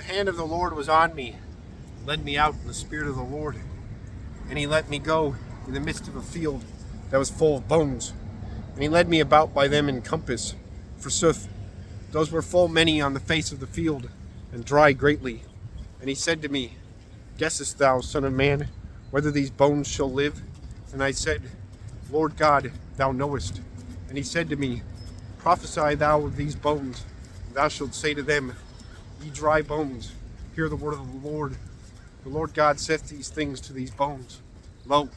hand of the Lord was on me, led me out in the spirit of the Lord, and he let me go in the midst of a field that was full of bones. And he led me about by them in compass. Forsooth, those were full many on the face of the field, and dry greatly. And he said to me, Guessest thou, son of man, whether these bones shall live? And I said, Lord God, thou knowest. And he said to me, Prophesy thou of these bones, and thou shalt say to them, Ye dry bones, hear the word of the Lord. The Lord God saith these things to these bones. Lo,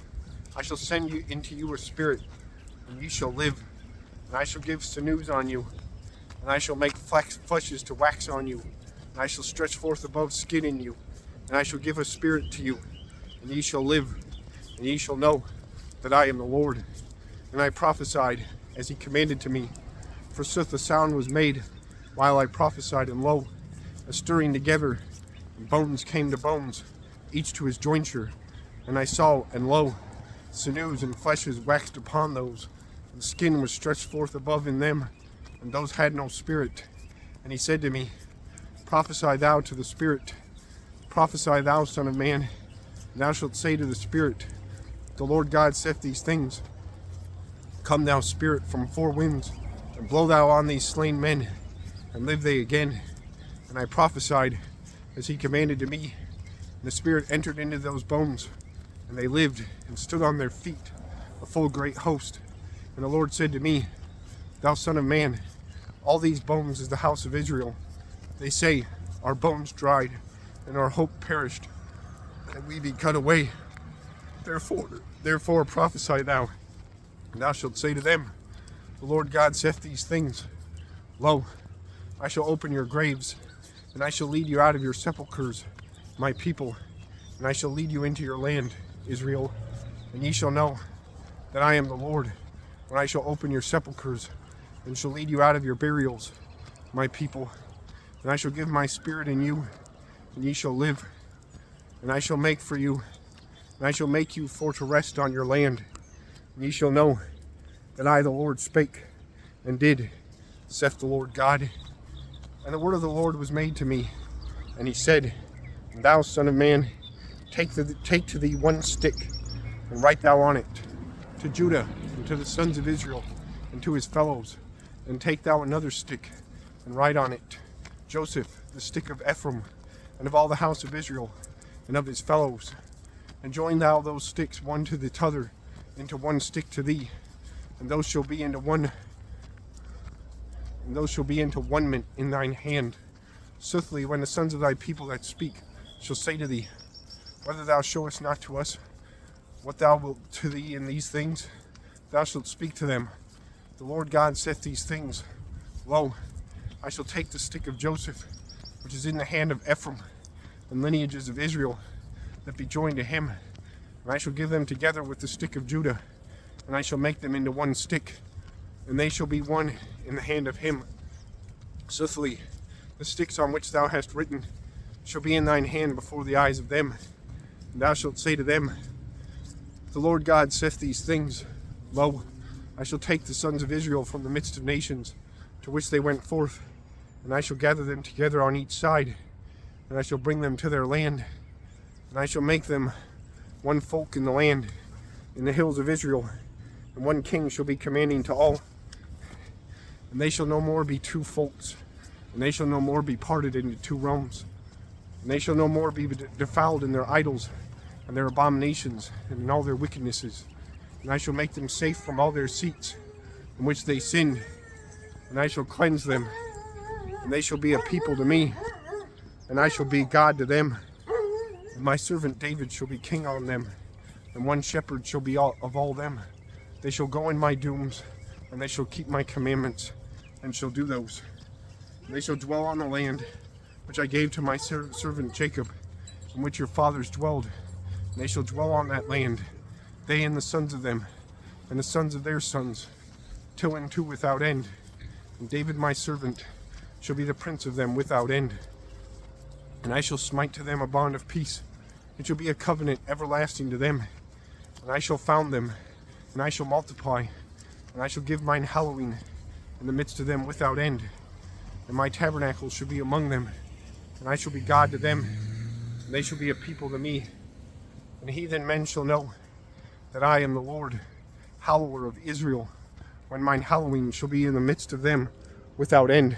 I shall send you into you a spirit, and ye shall live. And I shall give sinews on you, and I shall make fleshes to wax on you, and I shall stretch forth above skin in you, and I shall give a spirit to you, and ye shall live, and ye shall know that I am the Lord. And I prophesied as he commanded to me. Forsooth, a sound was made while I prophesied, and lo, a stirring together, and bones came to bones, each to his jointure. And I saw, and lo, sinews and fleshes waxed upon those, and skin was stretched forth above in them, and those had no spirit. And he said to me, Prophesy thou to the spirit, prophesy thou, son of man, and thou shalt say to the spirit, The Lord God saith these things. Come thou spirit from four winds, and blow thou on these slain men, and live they again. And I prophesied as he commanded to me, and the spirit entered into those bones, and they lived and stood on their feet, a full great host. And the Lord said to me, Thou son of man, all these bones is the house of Israel. They say, Our bones dried, and our hope perished, and we be cut away. Therefore prophesy thou, and thou shalt say to them, The Lord God saith these things. Lo, I shall open your graves, and I shall lead you out of your sepulchres, my people, and I shall lead you into your land, Israel, and ye shall know that I am the Lord, when I shall open your sepulchres, and shall lead you out of your burials, my people, and I shall give my spirit in you, and ye shall live, and I shall make for you, and I shall make you for to rest on your land, and ye shall know that I, the Lord, spake and did, saith the Lord God. And the word of the Lord was made to me, and he said, Thou son of man, take to thee one stick, and write thou on it, to Judah, and to the sons of Israel, and to his fellows. And take thou another stick, and write on it, Joseph, the stick of Ephraim, and of all the house of Israel, and of his fellows. And join thou those sticks one to the t'other, into one stick to thee, and those shall be into one mint in thine hand. Soothly, when the sons of thy people that speak shall say to thee, Whether thou showest not to us what thou wilt to thee in these things, thou shalt speak to them, The Lord God saith these things. Lo, I shall take the stick of Joseph, which is in the hand of Ephraim, and lineages of Israel that be joined to him, and I shall give them together with the stick of Judah, and I shall make them into one stick, and they shall be one in the hand of him. Soothly, the sticks on which thou hast written shall be in thine hand before the eyes of them, and thou shalt say to them, The Lord God saith these things. Lo, I shall take the sons of Israel from the midst of nations to which they went forth, and I shall gather them together on each side, and I shall bring them to their land, and I shall make them one folk in the land, in the hills of Israel, and one king shall be commanding to all. And they shall no more be two folks, and they shall no more be parted into two realms, and they shall no more be defiled in their idols and their abominations and in all their wickednesses. And I shall make them safe from all their seats in which they sinned, and I shall cleanse them, and they shall be a people to me, and I shall be God to them. And my servant David shall be king on them, and one shepherd shall be of all them. They shall go in my dooms, and they shall keep my commandments, and shall do those. And they shall dwell on the land which I gave to my servant Jacob, in which your fathers dwelled. And they shall dwell on that land, they and the sons of them, and the sons of their sons, till and to without end. And David my servant shall be the prince of them without end. And I shall smite to them a bond of peace. It shall be a covenant everlasting to them. And I shall found them, and I shall multiply, and I shall give mine hallowing in the midst of them without end. And my tabernacle shall be among them, and I shall be God to them, and they shall be a people to me. And heathen men shall know that I am the Lord, hallower of Israel, when mine hallowing shall be in the midst of them without end.